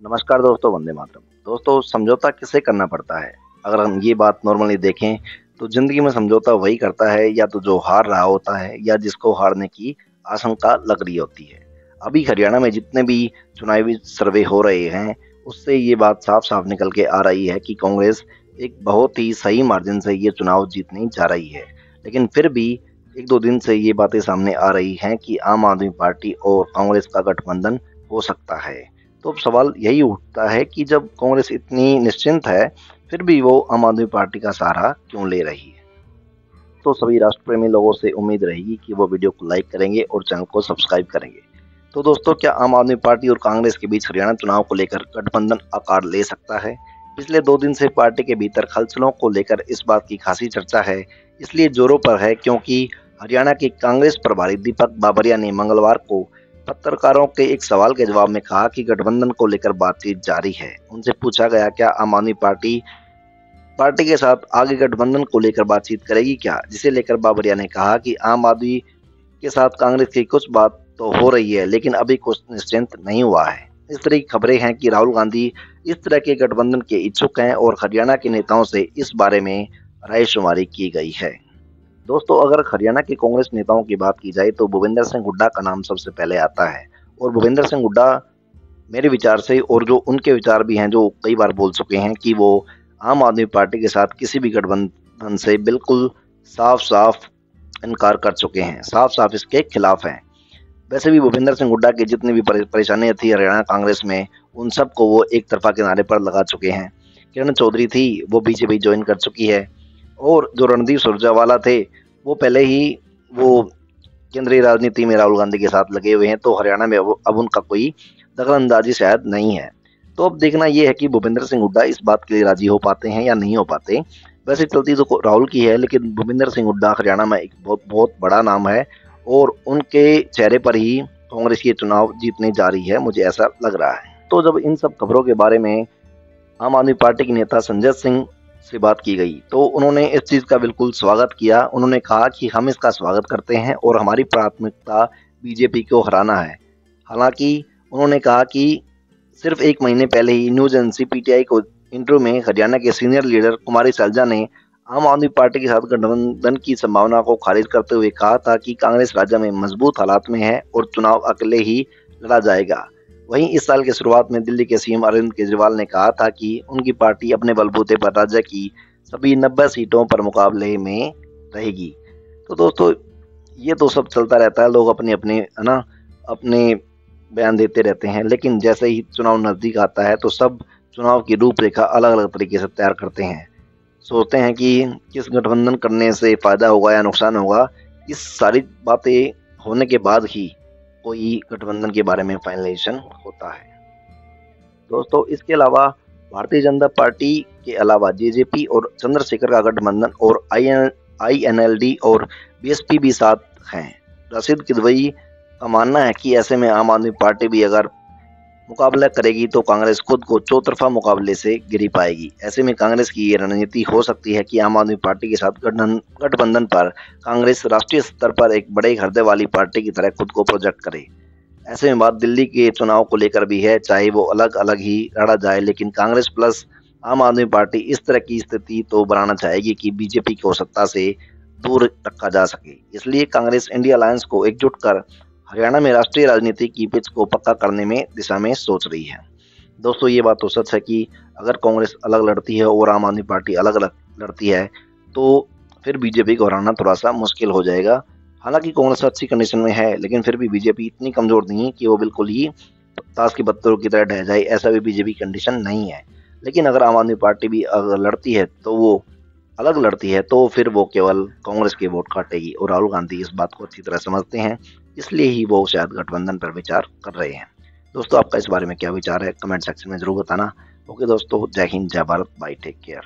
नमस्कार दोस्तों, वंदे मातरम। दोस्तों, समझौता किसे करना पड़ता है? अगर हम ये बात नॉर्मली देखें तो ज़िंदगी में समझौता वही करता है या तो जो हार रहा होता है या जिसको हारने की आशंका लग रही होती है। अभी हरियाणा में जितने भी चुनावी सर्वे हो रहे हैं, उससे ये बात साफ-साफ निकल के आ रही है कि कांग्रेस एक बहुत ही सही मार्जिन से ये चुनाव जीतने जा रही है। लेकिन फिर भी 1-2 दिन से ये बातें सामने आ रही हैं कि आम आदमी पार्टी और कांग्रेस का गठबंधन हो सकता है। तो अब सवाल यही उठता है कि जब कांग्रेस इतनी निश्चिंत है, फिर भी वो आम आदमी पार्टी का सहारा क्यों ले रही है? तो सभी राष्ट्र प्रेमी लोगों से उम्मीद रहेगी कि वो वीडियो को लाइक करेंगे और चैनल को सब्सक्राइब करेंगे। तो दोस्तों, क्या आम आदमी पार्टी और कांग्रेस के बीच हरियाणा चुनाव को लेकर गठबंधन आकार ले सकता है? पिछले 2 दिन से पार्टी के भीतर हलचलों को लेकर इस बात की खासी चर्चा है, इसलिए जोरों पर है क्योंकि हरियाणा के कांग्रेस प्रभारी दीपक बाबरिया ने मंगलवार को पत्रकारों के एक सवाल के जवाब में कहा कि गठबंधन को लेकर बातचीत जारी है। उनसे पूछा गया क्या आम आदमी पार्टी पार्टी के साथ आगे गठबंधन को लेकर बातचीत करेगी क्या? जिसे लेकर बाबरिया ने कहा कि आम आदमी के साथ कांग्रेस की कुछ बात तो हो रही है, लेकिन अभी कुछ निश्चित नहीं हुआ है। इस तरह की खबरें हैं कि राहुल गांधी इस तरह के गठबंधन के इच्छुक हैं और हरियाणा के नेताओं से इस बारे में रायशुमारी की गई है। दोस्तों, अगर हरियाणा के कांग्रेस नेताओं की बात की जाए तो भूपेंद्र सिंह हुड्डा का नाम सबसे पहले आता है। और भूपेंद्र सिंह हुड्डा मेरे विचार से और जो उनके विचार भी हैं, जो कई बार बोल चुके हैं कि वो आम आदमी पार्टी के साथ किसी भी गठबंधन से बिल्कुल साफ-साफ इनकार कर चुके हैं, साफ-साफ इसके खिलाफ हैं। वैसे भी भूपेंद्र सिंह हुड्डा की जितनी भी परेशानियाँ थी हरियाणा कांग्रेस में, उन सबको वो एक तरफ़ा किनारे पर लगा चुके हैं। किरण चौधरी थी, वो बीजेपी जॉइन कर चुकी है और जो रणदीप सुरजेवाला थे, वो पहले ही वो केंद्रीय राजनीति में राहुल गांधी के साथ लगे हुए हैं, तो हरियाणा में अब उनका कोई दखल-अंदाज़ी शायद नहीं है। तो अब देखना ये है कि भूपेंद्र सिंह हुड्डा इस बात के लिए राज़ी हो पाते हैं या नहीं हो पाते। वैसे चलती तो राहुल की है, लेकिन भूपेंद्र सिंह हुड्डा हरियाणा में एक बहुत बहुत बड़ा नाम है और उनके चेहरे पर ही कांग्रेस ये चुनाव जीतने जा रही है, मुझे ऐसा लग रहा है। तो जब इन सब खबरों के बारे में आम आदमी पार्टी के नेता संजय सिंह से बात की गई, तो उन्होंने इस चीज़ का बिल्कुल स्वागत किया। उन्होंने कहा कि हम इसका स्वागत करते हैं और हमारी प्राथमिकता बीजेपी को हराना है। हालाँकि उन्होंने कहा कि सिर्फ 1 महीने पहले ही न्यूज़ एजेंसी पीटीआई को इंटरव्यू में हरियाणा के सीनियर लीडर कुमारी सैलजा ने आम आदमी पार्टी के साथ गठबंधन की संभावना को खारिज करते हुए कहा था कि कांग्रेस राज्य में मजबूत हालात में है और चुनाव अकेले ही लड़ा जाएगा। वहीं इस साल की शुरुआत में दिल्ली के सीएम अरविंद केजरीवाल ने कहा था कि उनकी पार्टी अपने बलबूते पर राज्य की सभी 90 सीटों पर मुकाबले में रहेगी। तो दोस्तों, ये तो सब चलता रहता है, लोग अपने-अपने है ना, अपने बयान देते रहते हैं, लेकिन जैसे ही चुनाव नज़दीक आता है तो सब चुनाव की रूपरेखा अलग-अलग तरीके से तैयार करते हैं। सोचते हैं कि किस गठबंधन करने से फ़ायदा होगा या नुकसान होगा। इस सारी बातें होने के बाद ही कोई गठबंधन के बारे में फाइनलाइज़ेशन होता है। दोस्तों, इसके अलावा भारतीय जनता पार्टी के अलावा जेजेपी और चंद्रशेखर का गठबंधन और आईएनएलडी और बीएसपी भी साथ हैं। रशीद किदवई का मानना है कि ऐसे में आम आदमी पार्टी भी अगर मुकाबला करेगी तो कांग्रेस खुद को चौतरफा मुकाबले से गिरी पाएगी। ऐसे में कांग्रेस की ये रणनीति हो सकती है कि आम आदमी पार्टी के साथ गठबंधन पर कांग्रेस राष्ट्रीय स्तर पर एक बड़े हृदय वाली पार्टी की तरह खुद को प्रोजेक्ट करे। ऐसे में बात दिल्ली के चुनाव को लेकर भी है, चाहे वो अलग-अलग ही लड़ा जाए, लेकिन कांग्रेस प्लस आम आदमी पार्टी इस तरह की स्थिति तो बनाना चाहेगी कि बीजेपी को सत्ता से दूर रखा जा सके। इसलिए कांग्रेस इंडिया अलायंस को एकजुट कर हरियाणा में राष्ट्रीय राजनीति की पिच को पक्का करने में दिशा में सोच रही है। दोस्तों, ये बात तो सच है कि अगर कांग्रेस अलग लड़ती है और आम आदमी पार्टी अलग-अलग लड़ती है, तो फिर बीजेपी को हराना थोड़ा-सा मुश्किल हो जाएगा। हालाँकि कांग्रेस अच्छी कंडीशन में है, लेकिन फिर भी बीजेपी इतनी कमज़ोर नहीं है कि वो बिल्कुल ही ताश की पत्तों की तरह ढह जाए, ऐसा भी बीजेपी कंडीशन नहीं है। लेकिन अगर आम आदमी पार्टी भी अगर लड़ती है, तो वो अलग लड़ती है, तो फिर वो केवल कांग्रेस के वोट काटेगी और राहुल गांधी इस बात को अच्छी तरह समझते हैं, इसलिए ही वो शायद गठबंधन पर विचार कर रहे हैं। दोस्तों, आपका इस बारे में क्या विचार है? कमेंट सेक्शन में ज़रूर बताना। ओके दोस्तों, जय हिंद, जय भारत, बाय, टेक केयर।